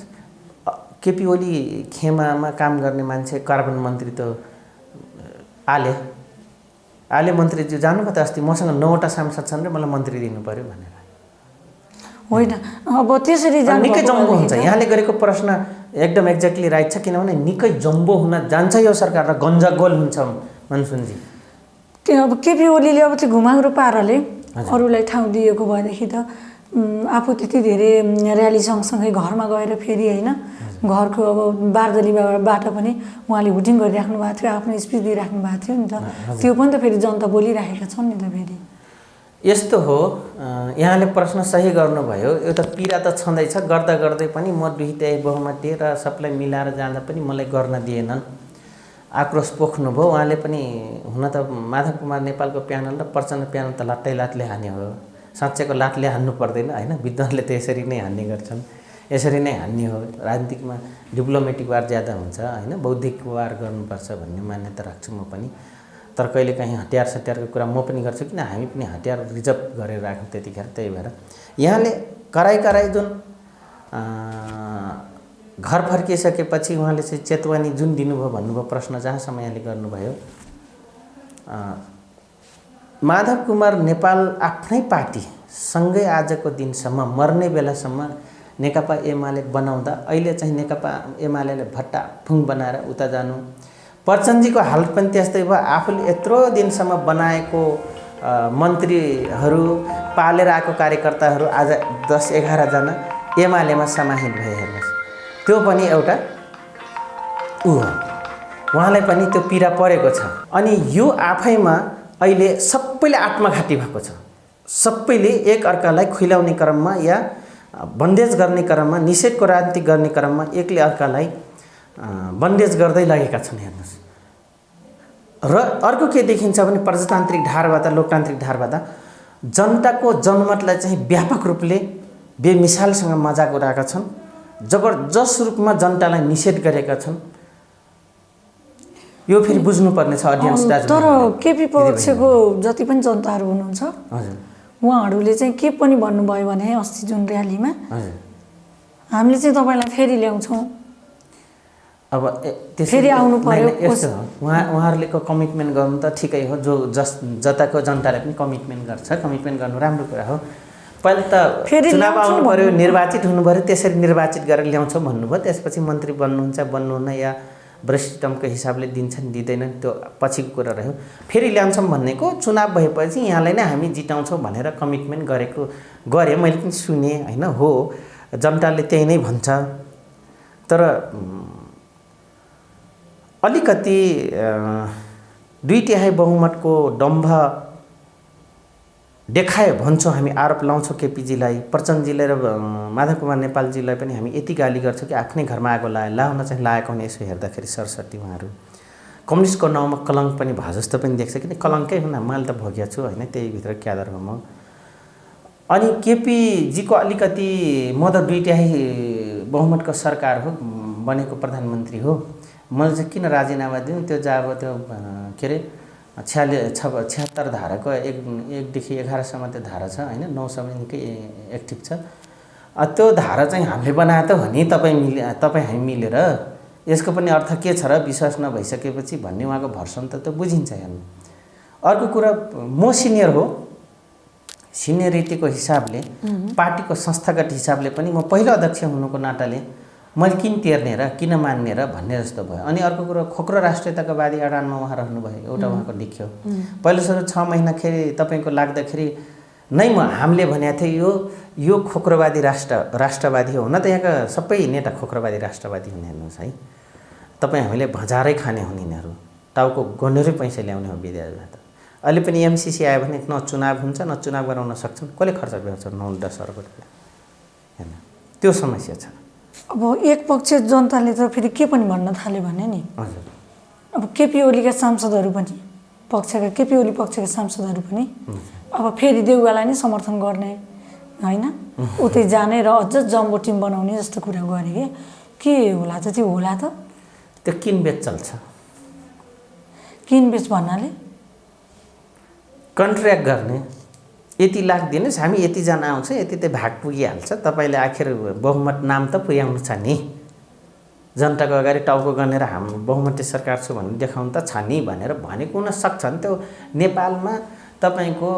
केपी ओली खेमामा काम गर्ने मान्छे कार्बन मन्त्री त आले मन्त्रीज्यू जानु त अस्ति मसँग 9वटा सांसद छन् र मलाई मन्त्री दिनु पर्यो भनेर होइन। अब त्यसरी जानु निकै जम्बो हुन्छ। यहाँले गरेको प्रश्न एकदम एक्ज्याक्टली राइट छ, किनभने निकै जम्बो हुन जान्छ यो सरकार र गन्जागोल हुन्छ मनसुनजी। त्यो अब केपी ओलीले अब त्यो घुमाउरो पाराले अरूलाई ठाउँ दिएको भएदेखि त आफू त्यति धेरै र्याली सँगसँगै घरमा गएर फेरि होइन घरको अब बारदलीबाट पनि उहाँले हुटिङ गरिराख्नु भएको थियो, आफ्नो स्पिच दिइराख्नु भएको थियो नि त। त्यो पनि त फेरि जनता बोलिराखेका छन् नि त। फेरि यस्तो हो, यहाँले प्रश्न सही गर्नुभयो। एउटा पीडा त छँदैछ, गर्दा गर्दै पनि म दुईटै बहुमत र सबलाई मिलाएर जाँदा पनि मलाई गर्न दिएनन्। आक्रोश पोख्नुभयो उहाँले पनि। हुन त माधव कुमार नेपालको प्यानल र प्रचण्ड प्यानल त लातले हान्ने हो। साँच्चैको लातले हान्नु पर्दैन होइन, विद्वानले त यसरी नै हान्ने गर्छन्, यसरी नै हान्ने हो। राजनीतिकमा डिप्लोमेटिक वार ज्यादा हुन्छ होइन, बौद्धिक वार गर्नुपर्छ भन्ने मान्यता राख्छु म पनि। तर कहिलेकाहीँ हतियारको कुरा म पनि गर्छु, किन हामी पनि हतियार रिजर्भ गरेर राख्छौँ त्यतिखेर। त्यही भएर यहाँले कराई जुन घर फर्किसकेपछि उहाँले चाहिँ चेतवनी जुन दिनुभयो भन्नुभयो, प्रश्न जहाँसम्म यहाँले गर्नुभयो, माधव कुमार नेपाल आफ्नै पार्टीसँगै आजको दिनसम्म मर्ने बेलासम्म नेकपा एमाले बनाउँदा अहिले चाहिँ नेकपा एमालेले भट्टाफुङ बनाएर उता जानु। प्रचण्डजीको हालत पनि त्यस्तै भयो। आफूले यत्रो दिनसम्म बनाएको मन्त्रीहरू पालेर आएको कार्यकर्ताहरू आज 10-11 जना एमालेमा समाहित भए। हेर्नुहोस्, त्यो पनि एउटा ऊ हो, उहाँलाई पनि त्यो पीडा परेको छ। अनि यो आफैमा अहिले सबैले आत्मघाती भएको छ। सबैले एक अर्कालाई खुइलाउने क्रममा या बन्देज गर्ने क्रममा, निषेधको राजनीति गर्ने क्रममा एकले अर्कालाई बन्देज गर्दै लगेका छन्। हेर्नुहोस्, र अर्को के देखिन्छ भने प्रजातान्त्रिक धारबाट, लोकतान्त्रिक धारबाट जनताको जनमतलाई चाहिँ व्यापक रूपले बेमिसालसँग मजाक उडाएका छन्, जबरजस्त रूपमा जनतालाई निषेध गरेका छन्। यो फेरि बुझ्नुपर्ने छ अडियन्स दाजु। तर केपी पक्षको जति पनि जनताहरू हुनुहुन्छ उहाँहरूले चाहिँ के पनि भन्नुभयो भने अस्ति जुन र्यालीमा हामीले चाहिँ तपाईँलाई फेरि ल्याउँछौँ, अब फेरि आउनु पर्यो। यस्तो हो, उहाँहरूले कमिटमेन्ट गर्नु त ठिकै हो, जो जताको जनताले पनि कमिटमेन्ट गर्छ, कमिटमेन्ट गर्नु राम्रो कुरा हो। पहिला त चुनाव आउनु पर्यो, निर्वाचित हुनु पर्यो, त्यसरी निर्वाचित गरेर ल्याउँछौँ भन्नुभयो। त्यसपछि मन्त्री बन्नुहुन्छ बन्नुहुन्न या वरिष्ठतमको हिसाबले दिन्छन् दिँदैनन् त्यो पछिको कुरा रह्यो। फेरि ल्याउँछौँ भन्नेको चुनाव भएपछि यहाँलाई नै हामी जिताउँछौँ भनेर कमिटमेन्ट गरेँ, मैले पनि सुनेँ होइन। हो, जनताले त्यही नै भन्छ। तर अलिकति 2/3 बहुमतको दम्भ देखायो भन्छौँ हामी, आरोप लाउँछौँ केपीजीलाई, प्रचण्डजीलाई र माधव कुमार नेपालजीलाई पनि हामी यति गाली गर्छौँ कि आफ्नै घरमा आगो लाउन चाहिँ लागेको हुने। यसो हेर्दाखेरि सरस्वती उहाँहरू कम्युनिस्टको नाउँमा कलङ्क पनि भए जस्तो पनि देख्छ, किन कलङ्कै हुन मैले त भोगेको छु होइन, त्यही भित्र क्यादर हो म। अनि केपीजीको अलिकति म त 2/3 बहुमतको सरकार हो बनेको प्रधानमन्त्री हो, मैले चाहिँ किन राजीनामा दिउँ। त्यो चाहिँ अब त्यो के अरे 76 धाराको 1देखि 11सम्म त्यो धारा छ होइन, 9सम्म निकै एक्टिभ छ। त्यो धारा चाहिँ हामीले बनाएको त हो नि, तपाईँ हामी मिलेर। यसको पनि अर्थ के छ र विश्वास नभइसकेपछि भन्ने उहाँको भर्सन त बुझिन्छ। हेर्नु, अर्को कुरा म सिनियर हो, सिनियरिटीको हिसाबले पार्टीको संस्थागत हिसाबले पनि म पहिलो अध्यक्ष हुनुको नाताले मैले किन टेर्ने र किन मान्ने र भन्ने जस्तो भयो। अनि अर्को कुरो खोक्रो राष्ट्रियताको वादी अडानमा उहाँ रहनुभयो, एउटा उहाँको देखियो। पहिलो सुरु 6 महिनाखेरि तपाईँको लाग्दाखेरि नै हामीले भनेको थियो यो खोक्रोवादी राष्ट्रवादी हो। हुन त यहाँका सबै नेता खोक्रोवादी राष्ट्रवादी हुने हेर्नुहोस् है। तपाईँ हामीले भजारै खाने हुने यिनीहरू, टाउको गनेरै पैसा ल्याउने हो विदेशबाट। अहिले पनि एमसिसी आयो भने न चुनाव हुन्छ न चुनाव गराउन सक्छन्, कसले खर्च गर्छ 9-10 अर्ब रुपियाँ हैन। त्यो समस्या छ। अब एक पक्ष जनताले त फेरि के पनि भन्न थाल्यो भने नि, हजुर, अब केपी ओलीका सांसदहरू पनि पक्षका केपी ओली पक्षका सांसदहरू पनि अब फेरि देउवालाई नै समर्थन गर्ने होइन, उतै जाने र अझ जम्बो टिम बनाउने जस्तो कुरा गरे के होला त? त्यो होला त? त्यो किनबेच चल्छ। किनबेच भन्नाले कन्ट्र्याक्ट गर्ने, यति लाख दिनुहोस्, हामी यतिजना आउँछ, यति त भाग पुगिहाल्छ, तपाईँले आखिर बहुमत नाम त पुर्याउनु छ नि, जनताको अगाडि टाउको गनेर हाम्रो बहुमती सरकार छु भन्ने देखाउनु त छ नि भनेर भनेको हुन सक्छ नि। त्यो नेपालमा तपाईँको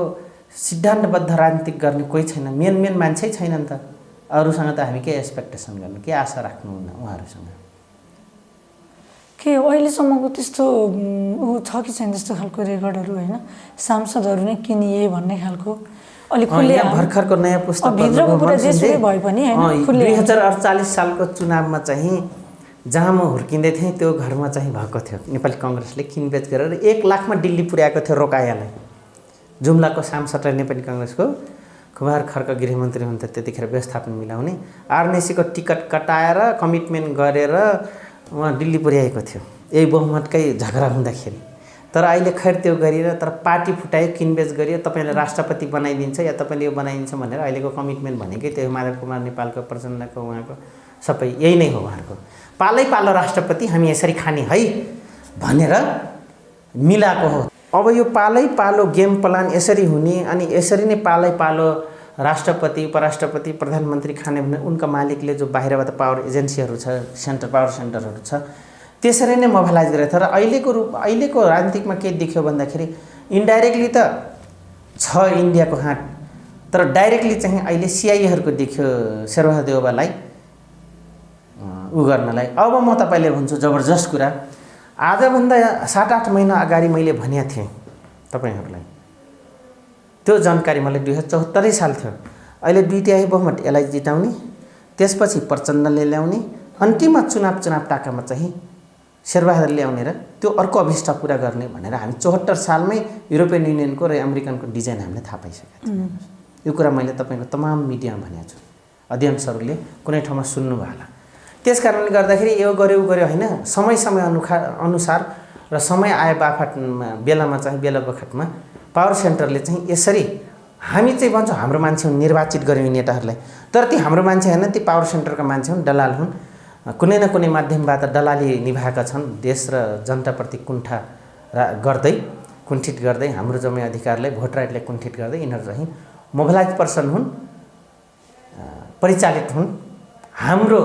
सिद्धान्तबद्ध राजनीतिक गर्ने कोही छैन, मेन मान्छे छैन नि त। अरूसँग त हामी के एक्सपेक्टेसन गर्नु, के आशा राख्नुहुन्न उहाँहरूसँग? के अहिलेसम्मको त्यस्तो ऊ छ कि छैन त्यस्तो खालको रेकर्डहरू होइन? सांसदहरू नै किनिए भन्ने खालको अलिक खुल्ले भर्खरको नयाँ पुस्तक भित्रको कुरा जेसुकै भए पनि होइन, 2048 सालको चुनावमा चाहिँ जहाँ म हुर्किँदै थिएँ त्यो घरमा चाहिँ भएको थियो, नेपाली कङ्ग्रेसले किनबेच गरेर 1 लाखमा दिल्ली पुर्याएको थियो रोकायालाई। जुम्लाको सांसद नेपाली कङ्ग्रेसको कुमार खड्का गृहमन्त्री हुन्थ्यो त्यतिखेर, व्यवस्थापन मिलाउने, आरएनएसीको टिकट कटाएर कमिटमेन्ट गरेर उहाँ दिल्ली पुर्याएको थियो यही बहुमतकै झगडा हुँदाखेरि। तर अहिले खैर त्यो गरिएर तर पार्टी फुटायो, किनबेच गरियो, तपाईँले राष्ट्रपति बनाइदिन्छ या तपाईँले यो बनाइदिन्छ भनेर अहिलेको कमिटमेन्ट भनेकै त्यो माधव कुमार नेपालको प्रचण्डको उहाँको सबै यही नै हो। उहाँहरूको पालै पालो राष्ट्रपति हामी यसरी खाने है भनेर मिलाएको हो। अब यो पालै पालो गेम प्लान यसरी हुने अनि यसरी नै पालै पालो राष्ट्रपति उपराष्ट्रपति प्रधानमन्त्री खाने भने उनका मालिकले जो बाहिरबाट पावर एजेन्सीहरू छ, पावर सेन्टरहरू छ, त्यसरी नै मोबिलाइज गरेको छ। र अहिलेको राजनीतिकमा के देख्यो भन्दाखेरि इन्डाइरेक्टली त छ इन्डियाको हात, तर डाइरेक्टली चाहिँ अहिले सिआइएहरूको देख्यो शेरबहादुर देउवालाई उ गर्नलाई। अब म तपाईँले भन्छु जबरजस्त कुरा, आजभन्दा 7-8 महिना अगाडि मैले भनेको थिएँ तपाईँहरूलाई, त्यो जानकारी मलाई 2074 साल थियो। अहिले 2/3 बहुमत यसलाई जिताउने, त्यसपछि प्रचण्डले ल्याउने, अन्तिममा चुनाव टाकामा चाहिँ शेरबहादुर ल्याउने र त्यो अर्को अभिष्ट पुरा गर्ने भनेर हामी 74 सालमै युरोपियन युनियनको र अमेरिकनको डिजाइन हामीले थाहा पाइसकेका थियौँ। यो कुरा मैले तपाईँको तमाम मिडियामा भनेको छु, अध्ययनहरूले कुनै ठाउँमा सुन्नुभयो होला। त्यस कारणले गर्दाखेरि यो गर्यो होइन, समय अनुसार र समय आए बेलामा चाहिँ बेला बखतमा पावर सेन्टरले चाहिँ यसरी हामी चाहिँ भन्छौँ हाम्रो मान्छे हुन्, निर्वाचित गर्ने नेताहरूलाई, तर ती हाम्रो मान्छे होइन, ती पावर सेन्टरका मान्छे हुन्, दलाल हुन्, कुनै न कुनै माध्यमबाट दलाली निभाएका छन्, देश र जनताप्रति कुण्ठित गर्दै हाम्रो जम्मै अधिकारलाई, भोट राइटलाई कुण्ठित गर्दै यिनीहरू चाहिँ मोबिलाइज पर्सन हुन्, परिचालित हुन्। हाम्रो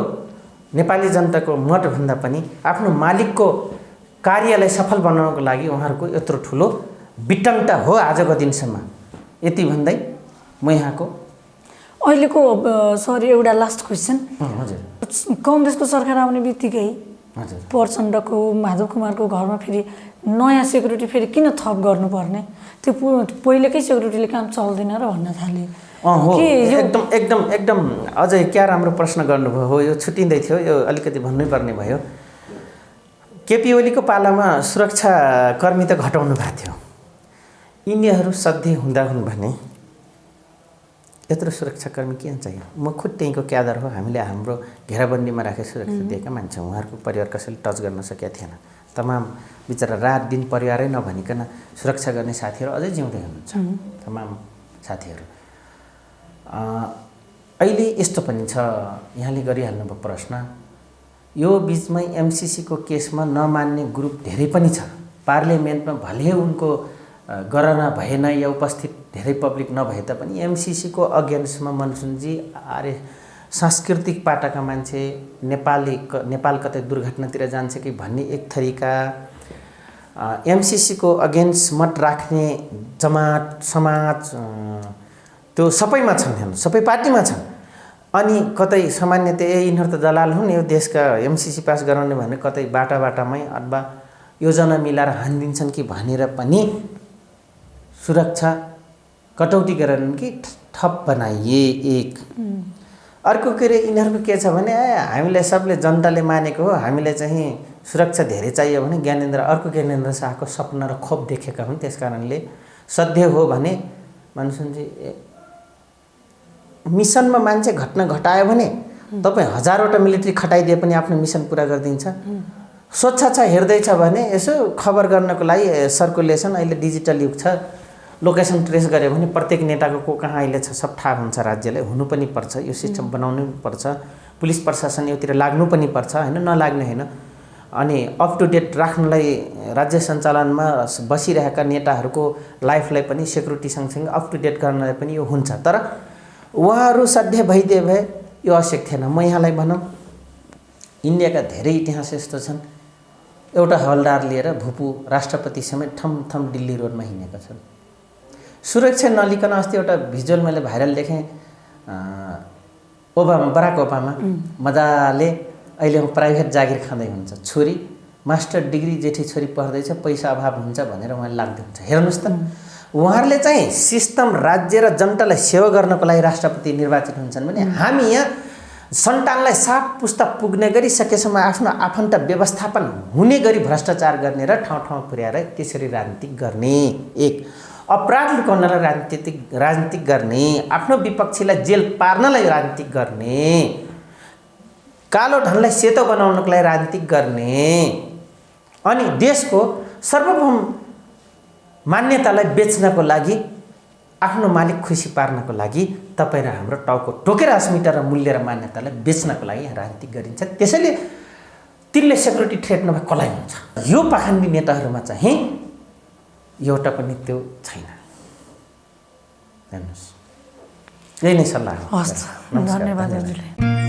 नेपाली जनताको मतभन्दा पनि आफ्नो मालिकको कार्यलाई सफल बनाउनको लागि उहाँहरूको यत्रो ठुलो विटन्टा हो आजको दिनसम्म। यति भन्दै म यहाँको अहिलेको सरी एउटा लास्ट क्वेसन। हजुर, कङ्ग्रेसको सरकार आउने बित्तिकै प्रचण्डको माधव कुमारको घरमा फेरि नयाँ सेक्युरिटी फेरि किन थप गर्नुपर्ने? त्यो पहिलेकै सेक्युरिटीले काम चल्दैन र भन्न थाले। एकदम अझै क्या राम्रो प्रश्न गर्नुभयो। हो, यो छुट्टिँदै थियो, यो अलिकति भन्नुपर्ने भयो। केपी ओलीको पालामा सुरक्षाकर्मी त घटाउनु भएको थियो। यिनीहरू सधैँ हुँदा हुन् भने यत्रो सुरक्षाकर्मी किन चाहियो? म खुद त्यहीँको क्याडर हो, हामीले हाम्रो घेराबन्दीमा राखेर सुरक्षा दिएका मान्छे हौँ। उहाँहरूको परिवार कसैले टच गर्न सकेका थिएन। तमाम बिचरा रात दिन परिवारै नभनिकन सुरक्षा गर्ने साथीहरू अझै जिउँदै हुनुहुन्छ, तमाम साथीहरू। अहिले यस्तो पनि छ, यहाँले गरिहाल्नुभयो प्रश्न, यो बिचमै एमसिसीको केसमा नमान्ने ग्रुप धेरै पनि छ। पार्लियामेन्टमा भले उनको गणना भएन या उपस्थित धेरै पब्लिक नभए तापनि एमसिसीको अगेन्स्टमा मनसुनजी अरे सांस्कृतिक पाटाका मान्छे, नेपाल कतै दुर्घटनातिर जान्छ कि भन्ने एक थरीका एमसिसीको अगेन्स्ट मत राख्ने जमात समाज त्यो सबैमा छन्, हेर्नु सबै पार्टीमा छन्। अनि कतै सामान्यतया यिनीहरू त दलाल हुन्, यो देशका एमसिसी पास गराउने भने कतै बाटामै अथवा योजना मिलाएर हानिदिन्छन् कि भनेर पनि सुरक्षा कटौती गरेनन् कि ठप बनाइए। एक अर्को के अरे यिनीहरूको के छ भने हामीले सबले जनताले मानेको हो, हामीले चाहिँ सुरक्षा धेरै चाहियो भने अर्को ज्ञानेन्द्र शाहको सपना र खोप देखेका हुन्। त्यस कारणले सध्य हो भने मान्छे मिसनमा मान्छे घटना घटायो भने तपाईँ 1000वटा मिलिट्री खटाइदिए पनि आफ्नो मिसन पुरा गरिदिन्छ। स्वच्छ छ हेर्दैछ भने यसो खबर गर्नको लागि सर्कुलेसन, अहिले डिजिटल युग छ, लोकेसन ट्रेस गऱ्यो भने प्रत्येक नेताको को कहाँ अहिले छ सब थाहा हुन्छ। राज्यलाई हुनु पनि पर्छ, यो सिस्टम बनाउनु पनि पर्छ, पुलिस प्रशासन योतिर लाग्नु पनि पर्छ होइन, नलाग्ने होइन। अनि अप टु डेट राख्नलाई राज्य सञ्चालनमा बसिरहेका नेताहरूको लाइफलाई पनि सेक्युरिटी सँगसँगै अप टु डेट गर्नलाई पनि यो हुन्छ। तर उहाँहरू सध्य भइदिए भए यो आवश्यक थिएन। म यहाँलाई भनौँ, इन्डियाका धेरै इतिहास यस्तो छन्, एउटा हवलदार लिएर भूपू राष्ट्रपति समेत ठम दिल्ली रोडमा हिँडेका छन् सुरक्षा नलिकन। अस्ति एउटा भिजुअल मैले भाइरल देखेँ, बराक ओबामा मजाले अहिले प्राइभेट जागिर खाँदै हुन्छ, छोरी मास्टर डिग्री जेठी छोरी पढ्दैछ, पैसा अभाव हुन्छ भनेर उहाँले लाग्दै हुन्छ। हेर्नुहोस् त, उहाँहरूले चाहिँ सिस्टम, राज्य र जनतालाई सेवा गर्नको लागि राष्ट्रपति निर्वाचित हुन्छन् भने हामी यहाँ सन्तानलाई 7 पुस्ता पुग्ने गरी सकेसम्म आफ्नो आफन्त व्यवस्थापन हुने गरी भ्रष्टाचार गर्ने र ठाउँ पुर्याएर त्यसरी राजनीति गर्ने। एक अपराध लुकाउनलाई राजनीति गर्ने, आफ्नो विपक्षीलाई जेल पार्नलाई राजनीति गर्ने, कालो धनलाई सेतो बनाउनको लागि राजनीति गर्ने, अनि देशको सार्वभौम मान्यतालाई बेच्नको लागि, आफ्नो मालिक खुसी पार्नको लागि तपाईँ र हाम्रो टाउको टोकेर अस्मिता र मूल्य र मान्यतालाई बेच्नको लागि यहाँ राजनीति गरिन्छ। त्यसैले तिनले सेक्युरिटी थ्रेट नभए कसलाई हुन्छ? यो पाखण्डी नेताहरूमा चाहिँ एउटा पनि त्यो छैन। हेर्नुहोस्, यही नै सल्लाह हो। हस्, धन्यवाद हजुरले।